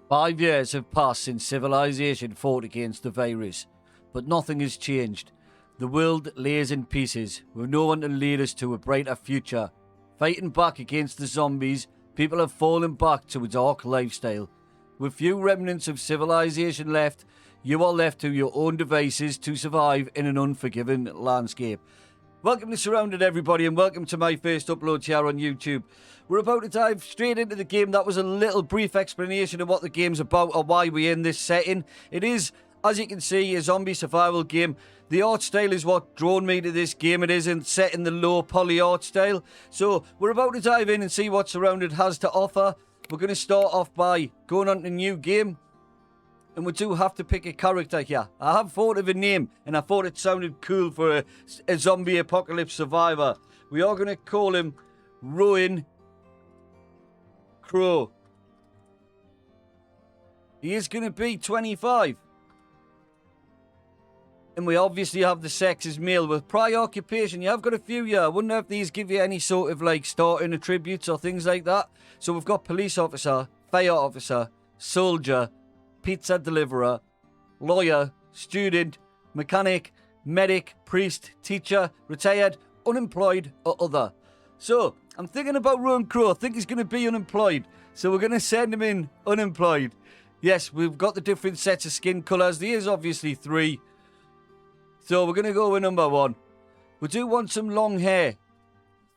5 years have passed since civilization fought against the virus, but nothing has changed. The world lays in pieces, with no one to lead us to a brighter future. Fighting back against the zombies, people have fallen back to a dark lifestyle. With few remnants of civilization left, you are left to your own devices to survive in an unforgiving landscape. Welcome to Surrounded, everybody, and welcome to my first upload here on YouTube. We're about to dive straight into the game. That was a little brief explanation of what the game's about or why we're in this setting. It is, as you can see, a zombie survival game. The art style is what drawn me to this game. It isn't set in the low poly art style. So we're about to dive in and see what Surrounded has to offer. We're going to start off by going on to new game. And we do have to pick a character here. I have thought of a name, and I thought it sounded cool for a zombie apocalypse survivor. We are going to call him Rowan Crow. He is going to be 25. And we obviously have the sex as male. With prior occupation, you have got a few here. I wonder if these give you any sort of like starting attributes or things like that. So we've got police officer, fire officer, soldier, pizza deliverer, lawyer, student, mechanic, medic, priest, teacher, retired, unemployed, or other. So, I'm thinking about Rowan Crow. I think he's going to be unemployed. So we're going to send him in unemployed. Yes, we've got the different sets of skin colours. There is obviously 3. So we're going to go with number 1. We do want some long hair.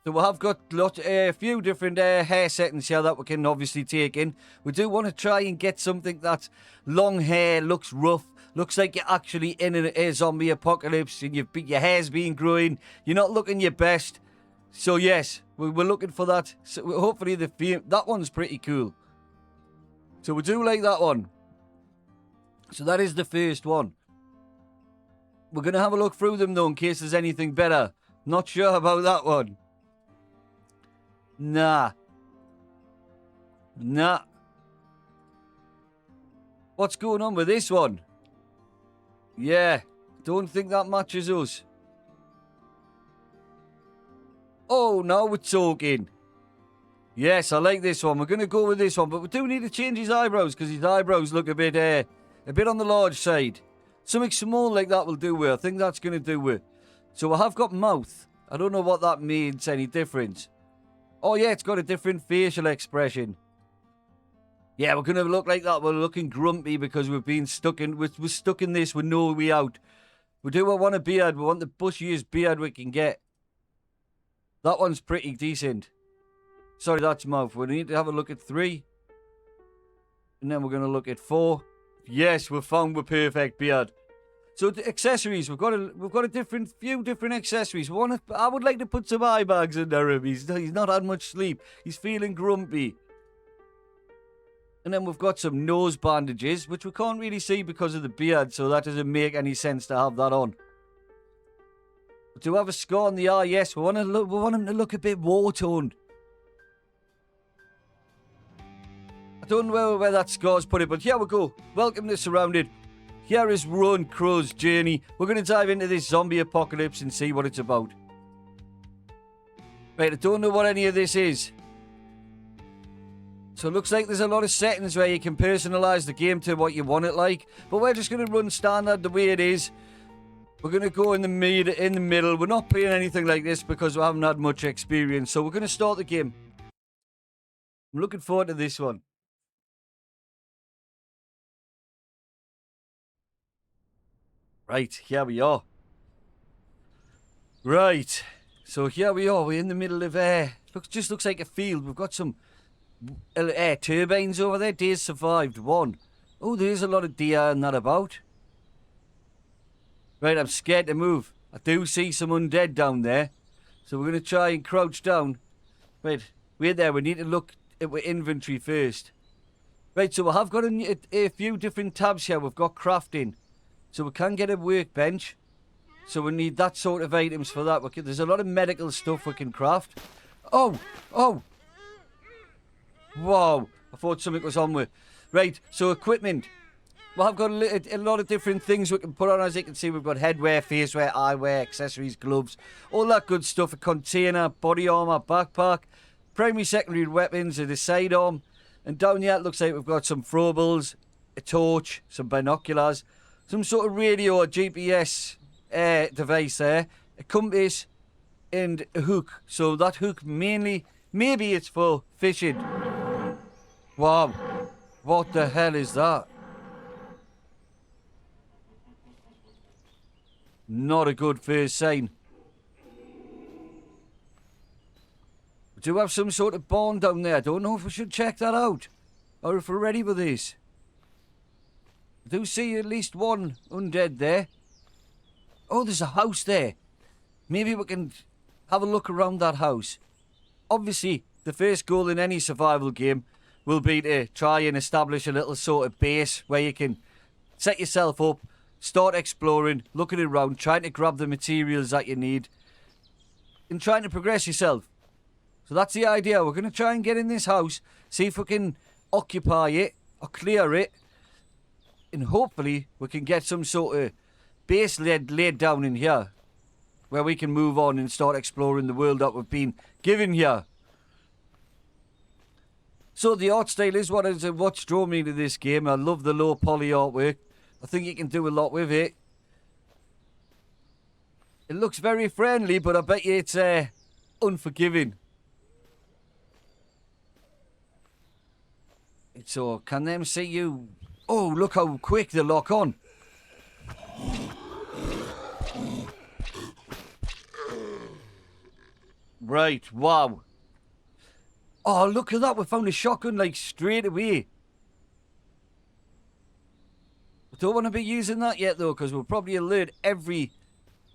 So we have got a few different hair settings here that we can obviously take in. We do want to try and get something that's long hair, looks rough, looks like you're actually in a zombie apocalypse and your hair's been growing. You're not looking your best. So yes, we're looking for that. So hopefully that one's pretty cool. So we do like that one. So that is the first one. We're going to have a look through them though in case there's anything better. Not sure about that one. Nah. What's going on with this one? Yeah, don't think that matches us. Oh, now we're talking. Yes, I like this one. We're going to go with this one, but we do need to change his eyebrows because his eyebrows look a bit on the large side. Something small like that will do with. I think that's going to do with. So I have got mouth. I don't know what that means any difference. Oh, yeah, it's got a different facial expression. Yeah, we're going to look like that. We're looking grumpy because we've been stuck in... We're stuck in this with no way out. We do want a beard. We want the bushiest beard we can get. That one's pretty decent. Sorry, that's mouth. We need to have a look at 3. And then we're going to look at 4. Yes, we've found the perfect beard. So the accessories, we've got a few different accessories. I would like to put some eye bags in there. He's not had much sleep. He's feeling grumpy. And then we've got some nose bandages, which we can't really see because of the beard, so that doesn't make any sense to have that on. We do have a scar on the eye, yes. We want him to look a bit war-toned. I don't know where that scar's put it, but here we go. Welcome to Surrounded. Here is Rowan Crow's journey. We're going to dive into this zombie apocalypse and see what it's about. Right, I don't know what any of this is. So it looks like there's a lot of settings where you can personalise the game to what you want it like. But we're just going to run standard the way it is. We're going to go in the middle. We're not playing anything like this because we haven't had much experience. So we're going to start the game. I'm looking forward to this one. Right, here we are. Right, so here we are. We're in the middle of just looks like a field. We've got some turbines over there. Days survived 1. Oh, there's a lot of deer and that about. Right, I'm scared to move. I do see some undead down there, so we're going to try and crouch down. Right, wait there. We need to look at our inventory first. Right, so we have got a few different tabs here. We've got crafting. So we can get a workbench. So we need that sort of items for that. There's a lot of medical stuff we can craft. Oh! Whoa! I thought something was on with. Right, so equipment. We have got a lot of different things we can put on. As you can see, we've got headwear, facewear, eyewear, accessories, gloves. All that good stuff. A container, body armor, backpack. Primary, secondary weapons, a sidearm. And down here it looks like we've got some throwables, a torch, some binoculars, some sort of radio or GPS device there, a compass, and a hook. So that hook mainly, maybe it's for fishing. Wow. What the hell is that? Not a good first sign. We do have some sort of barn down there. I don't know if we should check that out. Or if we're ready with this. I do see at least one undead there. Oh, there's a house there. Maybe we can have a look around that house. Obviously, the first goal in any survival game will be to try and establish a little sort of base where you can set yourself up, start exploring, looking around, trying to grab the materials that you need, and trying to progress yourself. So that's the idea. We're going to try and get in this house, see if we can occupy it or clear it, and hopefully we can get some sort of base laid down in here where we can move on and start exploring the world that we've been given here. So the art style is what's drawn me to this game. I love the low poly artwork. I think you can do a lot with it. It looks very friendly, but I bet you it's unforgiving. So, can them see you? Oh, look how quick they lock on. Right, wow. Oh, look at that. We found a shotgun, like, straight away. I don't want to be using that yet, though, because we'll probably alert every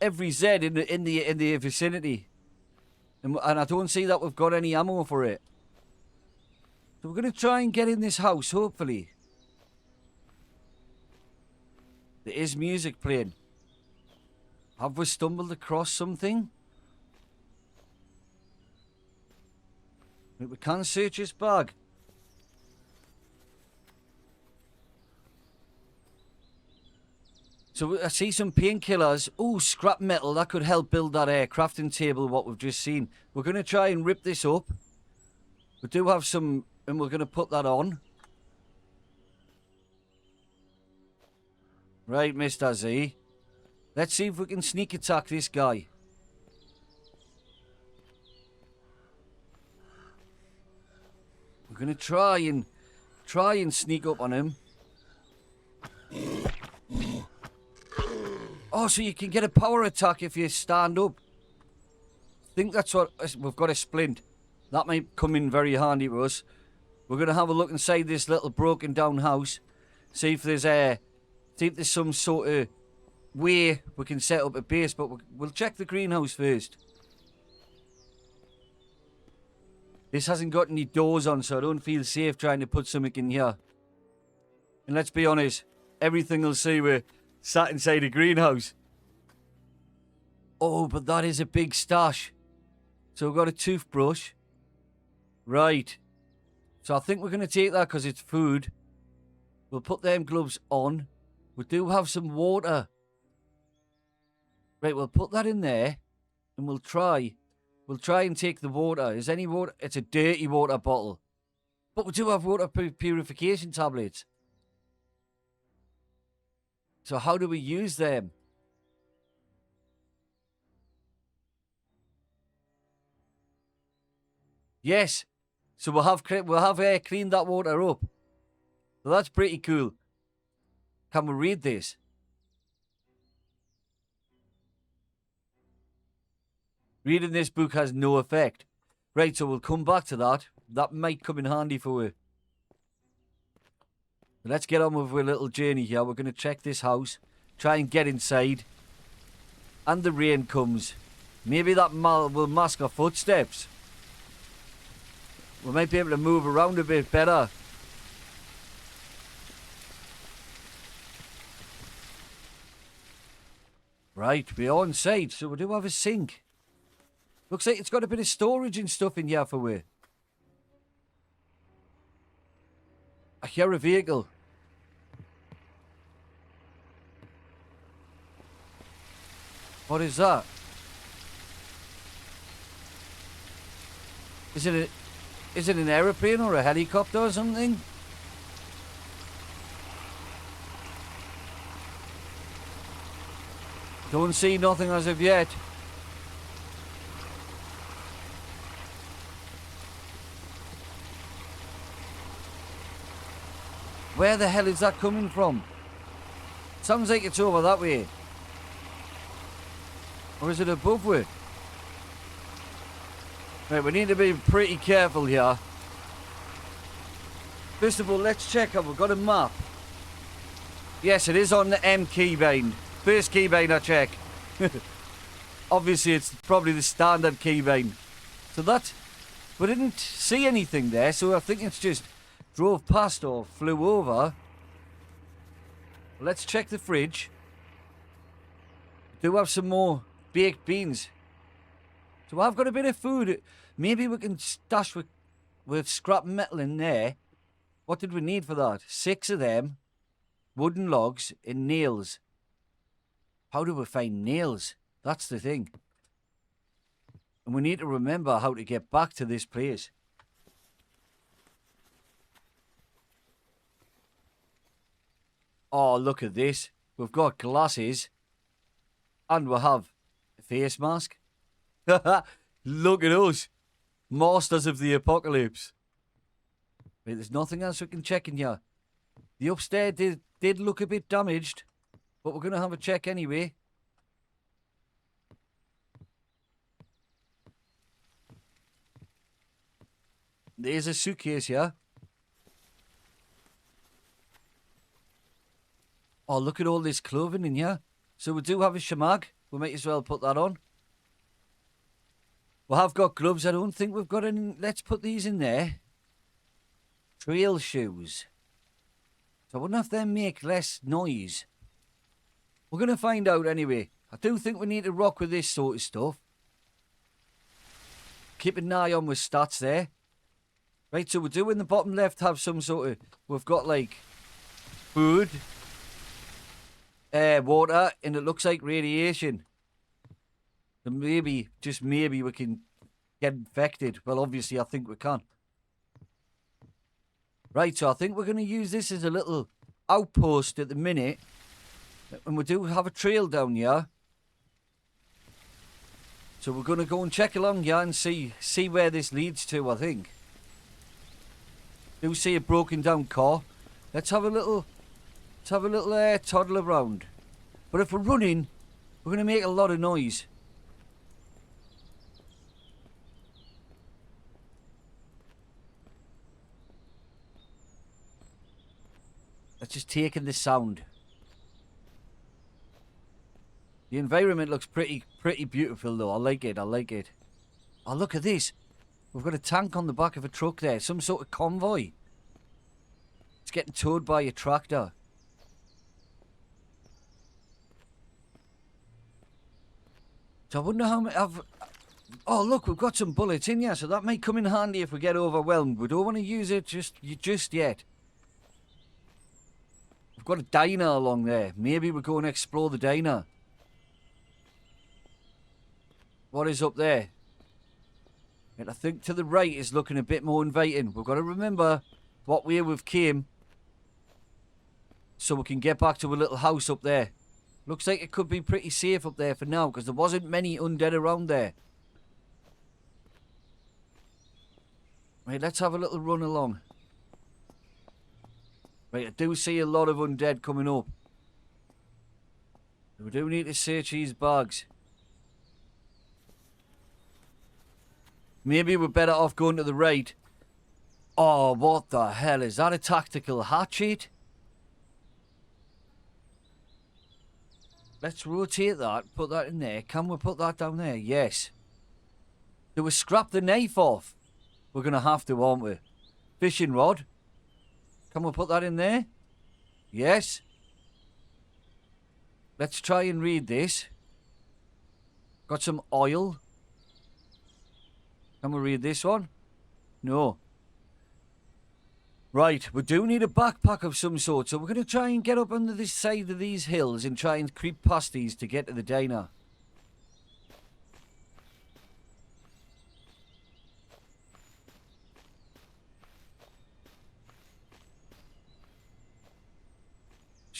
Z in the vicinity. And I don't see that we've got any ammo for it. So we're going to try and get in this house, hopefully. There is music playing. Have we stumbled across something? We can search his bag. So I see some painkillers. Oh, scrap metal. That could help build that crafting table, what we've just seen. We're going to try and rip this up. We do have some, and we're going to put that on. Right, Mr. Z. Let's see if we can sneak attack this guy. We're going to try and sneak up on him. Oh, so you can get a power attack if you stand up. I think that's what... We've got a splint. That might come in very handy for us. We're going to have a look inside this little broken down house. See if there's some sort of way we can set up a base. But we'll check the greenhouse first. This hasn't got any doors on, so I don't feel safe trying to put something in here. And let's be honest, everything will see we're sat inside a greenhouse. Oh, but that is a big stash. So we've got a toothbrush. Right. So I think we're going to take that because it's food. We'll put them gloves on. We do have some water. Right, we'll put that in there. And we'll try and take the water. Is any water? It's a dirty water bottle. But we do have water purification tablets. So how do we use them? Yes. So we'll have cleaned that water up. So that's pretty cool. Can we read this? Reading this book has no effect. Right, so we'll come back to that. That might come in handy for you. Let's get on with our little journey here. We're going to check this house. Try and get inside. And the rain comes. Maybe that will mask our footsteps. We might be able to move around a bit better. Right, we're on site, so we do have a sink. Looks like it's got a bit of storage and stuff in here for we. I hear a vehicle. What is that? Is Is it an aeroplane or a helicopter or something? Don't see nothing as of yet. Where the hell is that coming from? Sounds like it's over that way. Or is it above we? Right, we need to be pretty careful here. First of all, let's check if we've got a map. Yes, it is on the M keybind. First keybind I check. Obviously, it's probably the standard keybind. So that... We didn't see anything there, so I think it's just drove past or flew over. Let's check the fridge. We do have some more baked beans. So I've got a bit of food. Maybe we can stash with scrap metal in there. What did we need for that? 6 of them. Wooden logs and nails. How do we find nails? That's the thing. And we need to remember how to get back to this place. Oh, look at this. We've got glasses. And we have a face mask. Look at us. Masters of the apocalypse. Wait, there's nothing else we can check in here. The upstairs did look a bit damaged. But we're going to have a check anyway. There's a suitcase here. Oh, look at all this clothing in here. So we do have a shamag. We might as well put that on. We have got gloves. I don't think we've got any. Let's put these in there. Trail shoes. So I wonder if they make less noise. We're going to find out anyway. I do think we need to rock with this sort of stuff. Keep an eye on with stats there. Right, so we do in the bottom left have some sort of... We've got like food, water, and it looks like radiation. So maybe, just maybe we can get infected. Well, obviously I think we can. Right, so I think we're going to use this as a little outpost at the minute. And we do have a trail down here. So we're going to go and check along here and see where this leads to, I think. Do see a broken down car. Let's have a little toddle around. But if we're running, we're going to make a lot of noise. Let's just take in the sound. The environment looks pretty beautiful though. I like it. Oh, look at this. We've got a tank on the back of a truck there. Some sort of convoy. It's getting towed by a tractor. So I wonder how many... Oh, look, we've got some bullets in here, so that might come in handy if we get overwhelmed. We don't want to use it just yet. We've got a diner along there. Maybe we'll go and explore the diner. What is up there? And I think to the right is looking a bit more inviting. We've got to remember what way we've came so we can get back to a little house up there. Looks like it could be pretty safe up there for now because there wasn't many undead around there. Right, let's have a little run along. Right, I do see a lot of undead coming up. We do need to search these bags. Maybe we're better off going to the right. Oh, what the hell? Is that a tactical hatchet? Let's rotate that, put that in there. Can we put that down there? Yes. Do we scrap the knife off? We're going to have to, aren't we? Fishing rod. Can we put that in there? Yes. Let's try and read this. Got some oil. Can we read this one? No. Right, we do need a backpack of some sort, so we're going to try and get up under this side of these hills and try and creep past these to get to the diner.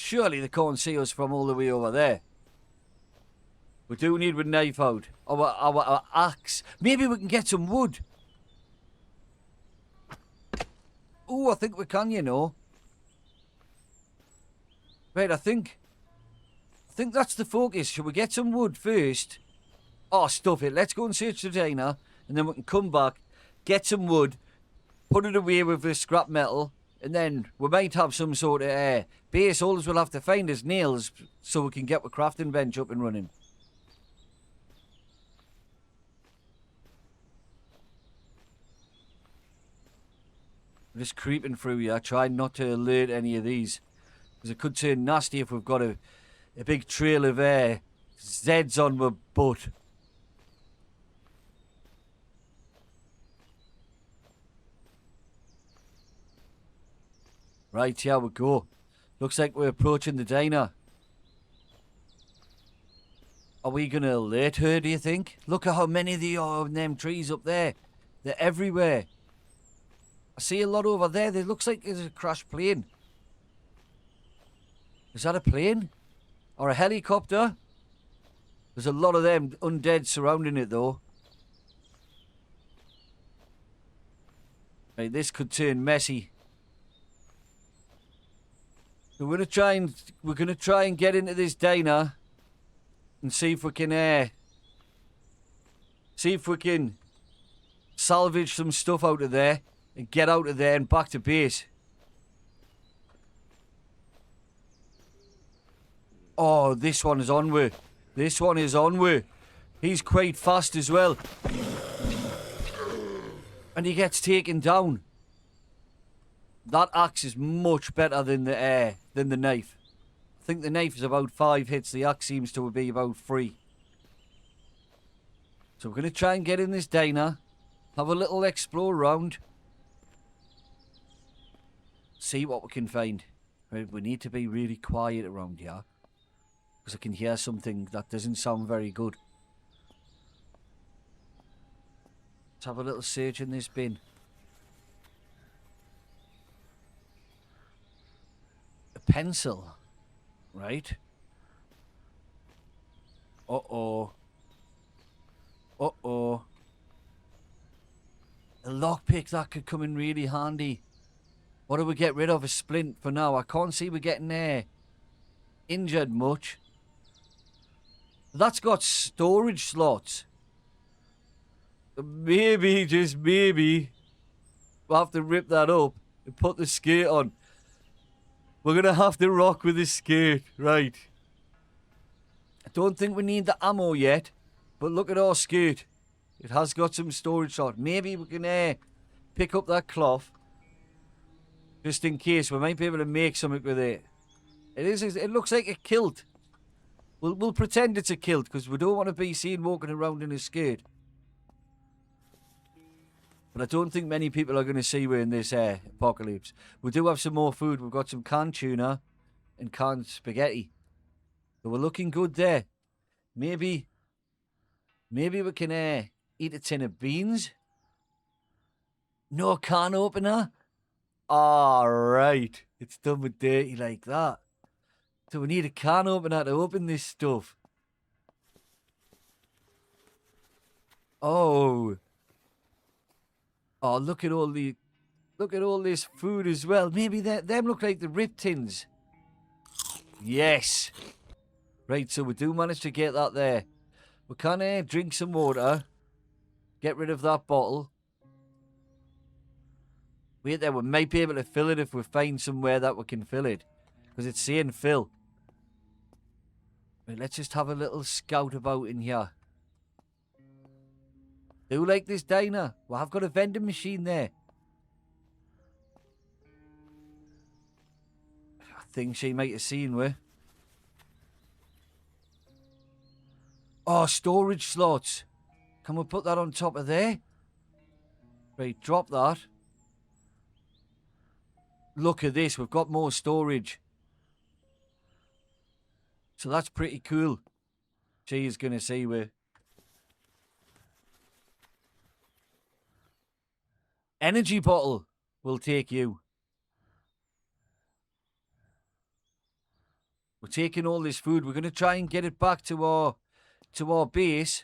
Surely they can't see us from all the way over there. We do need a knife out. Our axe. Maybe we can get some wood. Oh, I think we can, you know. Right, I think that's the focus. Should we get some wood first? Oh, stuff it. Let's go and search the diner, and then we can come back, get some wood, put it away with the scrap metal, and then we might have some sort of base. All we'll have to find is nails so we can get the crafting bench up and running. I'm just creeping through here, trying not to alert any of these. Because it could turn nasty if we've got a big trail of Zeds on my butt. Right, here we go. Looks like we're approaching the diner. Are we going to alert her, do you think? Look at how many there are of them trees up there. They're everywhere. I see a lot over there. It looks like there's a crashed plane. Is that a plane? Or a helicopter? There's a lot of them undead surrounding it, though. Right, this could turn messy. So we're gonna try and get into this diner and see if we can salvage some stuff out of there and get out of there and back to base. Oh, this one is onward. This one is onward. He's quite fast as well. And he gets taken down. That axe is much better than the knife. I think the knife is about 5 hits. The axe seems to be about 3. So we're going to try and get in this diner. Have a little explore around. See what we can find. We need to be really quiet around here. Because I can hear something that doesn't sound very good. Let's have a little search in this bin. A pencil. Right. Uh-oh. Uh-oh. A lockpick, that could come in really handy. What do we get rid of? A splint for now. I can't see we're getting injured much. That's got storage slots. Maybe, just maybe, we'll have to rip that up and put the skirt on. We're going to have to rock with this skirt. Right. I don't think we need the ammo yet, but look at our skirt. It has got some storage slot. Maybe we can pick up that cloth. Just in case. We might be able to make something with it. It looks like a kilt. We'll pretend it's a kilt because we don't want to be seen walking around in a skirt. But I don't think many people are going to see we're in this apocalypse. We do have some more food. We've got some canned tuna and canned spaghetti. So we're looking good there. Maybe we can eat a tin of beans. No can opener. Alright. It's done with dirty like that. So we need a can opener to open this stuff. Oh. Oh, look at all this food as well. Maybe them look like the rip tins. Yes. Right, so we do manage to get that there. We can drink some water. Get rid of that bottle. Wait there, we might be able to fill it if we find somewhere that we can fill it. Because it's saying fill. Right, let's just have a little scout about in here. Do like this diner? Well, I've got a vending machine there. I think she might have seen we. Oh, storage slots. Can we put that on top of there? Right, drop that. Look at this, we've got more storage. So that's pretty cool. She is going to see we. Energy bottle will take you. We're taking all this food. We're going to try and get it back to our base.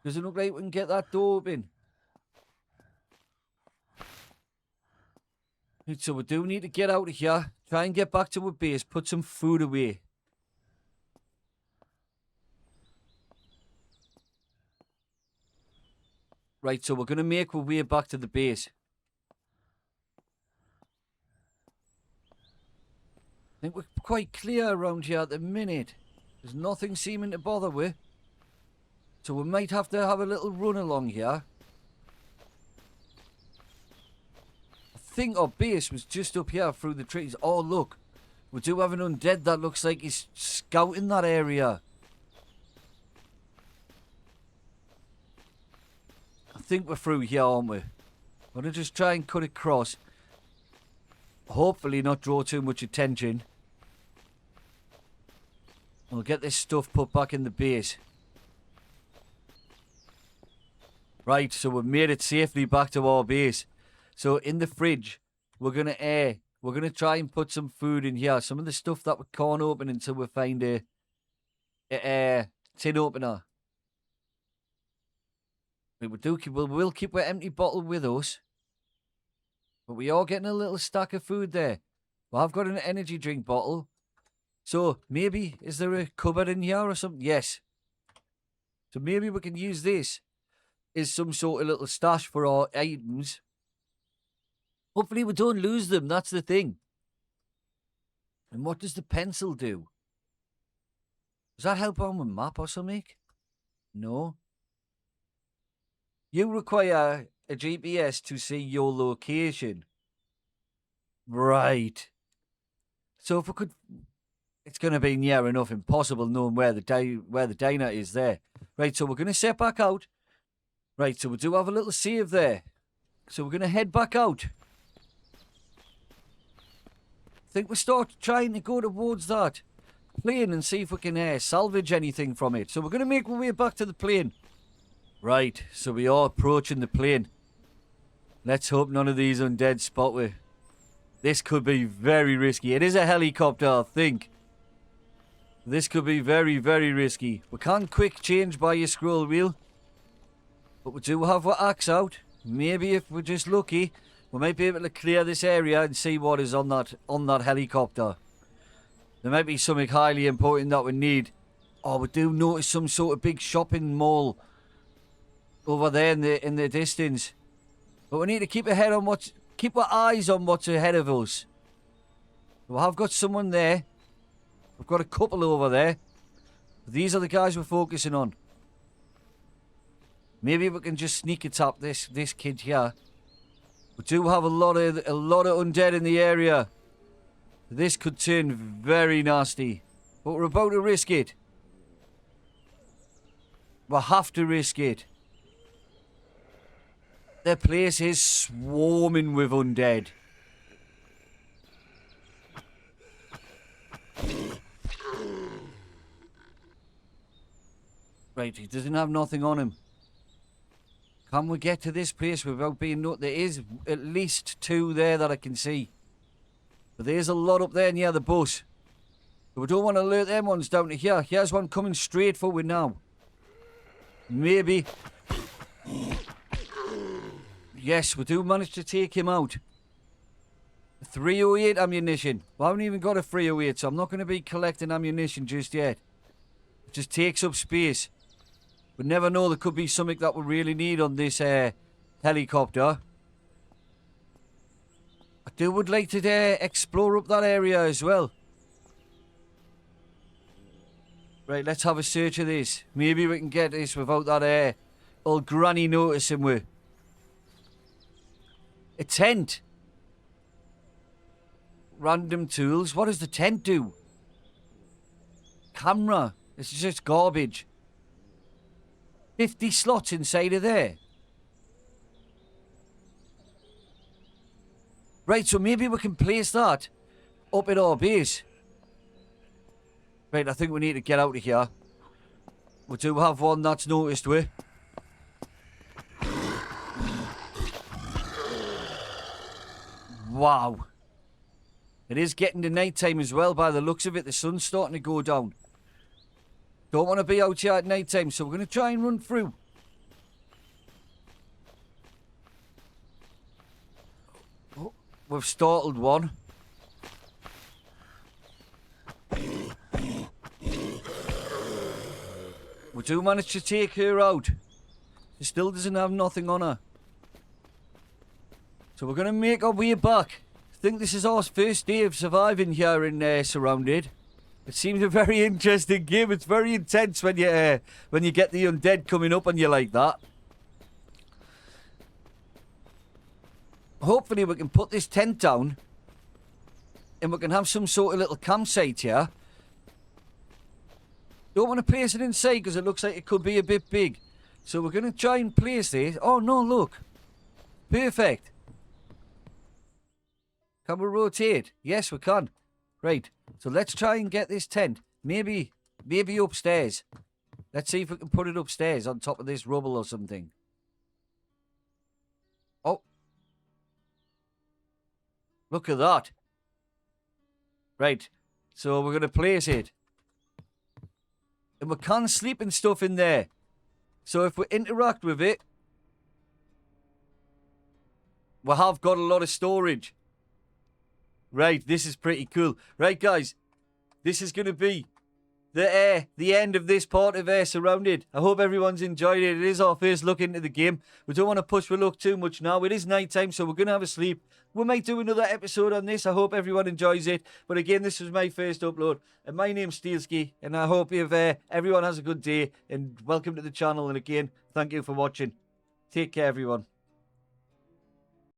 Does it look like we can get that door open? Right, so we do need to get out of here. Try and get back to our base. Put some food away. Right, so we're going to make our way back to the base. I think we're quite clear around here at the minute. There's nothing seeming to bother with. So we might have to have a little run along here. I think our base was just up here through the trees. Oh, look. We do have an undead that looks like he's scouting that area. I think we're through here, aren't we? I'm going to just try and cut across. Hopefully not draw too much attention. We'll get this stuff put back in the base. Right, so we've made it safely back to our base. So in the fridge, we're gonna try and put some food in here. Some of the stuff that we can't open until we find a tin opener. We'll keep our empty bottle with us. But we are getting a little stack of food there. Well, I've got an energy drink bottle. So maybe, is there a cupboard in here or something? Yes. So maybe we can use this as some sort of little stash for our items. Hopefully we don't lose them, that's the thing. And what does the pencil do? Does that help on a map or something? No. You require a GPS to see your location. Right. So if we could... It's going to be near enough impossible knowing where the diner is there. Right, so we're going to set back out. Right, so we do have a little save there. So we're going to head back out. I think we start trying to go towards that plane and see if we can salvage anything from it. So we're going to make our way back to the plane. Right, so we are approaching the plane. Let's hope none of these undead spot we. This could be very risky. It is a helicopter, I think. This could be very, very risky. We can't quick change by your scroll wheel. But we do have our axe out. Maybe if we're just lucky, we might be able to clear this area and see what is on that helicopter. There might be something highly important that we need. Oh, we do notice some sort of big shopping mall over there in the distance. But we need to keep our eyes on what's ahead of us. We have got someone there. We've got a couple over there. These are the guys we're focusing on. Maybe we can just sneak attack this kid here. We do have a lot of undead in the area. This could turn very nasty. But we're about to risk it. We'll have to risk it. The place is swarming with undead. Right, he doesn't have nothing on him. Can we get to this place without being noticed? There is at least two there that I can see. But there's a lot up there near the bus. But we don't want to alert them ones down to here. Here's one coming straight forward now. Maybe. Yes, we do manage to take him out. 308 ammunition. We haven't even got a 308, so I'm not going to be collecting ammunition just yet. It just takes up space. We never know, there could be something that we really need on this helicopter. I would like to explore up that area as well. Right, let's have a search of this. Maybe we can get this without that old granny noticing we. A tent. Random tools. What does the tent do? Camera. This is just garbage. 50 slots inside of there. Right, so maybe we can place that up at our base. Right, I think we need to get out of here. We do have one that's noticed we. Wow. It is getting to night time as well by the looks of it. The sun's starting to go down. Don't want to be out here at night time, so we're going to try and run through. Oh, we've startled one. We do manage to take her out. She still doesn't have nothing on her. So we're going to make our way back. I think this is our first day of surviving here in Surrounded. It seems a very interesting game. It's very intense when you get the undead coming up on you like that. Hopefully we can put this tent down and we can have some sort of little campsite here. Don't want to place it inside because it looks like it could be a bit big. So we're going to try and place this. Oh no, look. Perfect. Can we rotate? Yes, we can. Right. So let's try and get this tent. Maybe upstairs. Let's see if we can put it upstairs on top of this rubble or something. Oh. Look at that. Right. So we're going to place it. And we can sleep and stuff in there. So if we interact with it, we have got a lot of storage. Right, this is pretty cool. Right, guys, this is going to be the end of this part of Surrounded. I hope everyone's enjoyed it. It is our first look into the game. We don't want to push for luck too much now. It is night time, so we're going to have a sleep. We might do another episode on this. I hope everyone enjoys it. But again, this was my first upload. And my name's Steelsky, and I hope everyone has a good day. And welcome to the channel. And again, thank you for watching. Take care, everyone.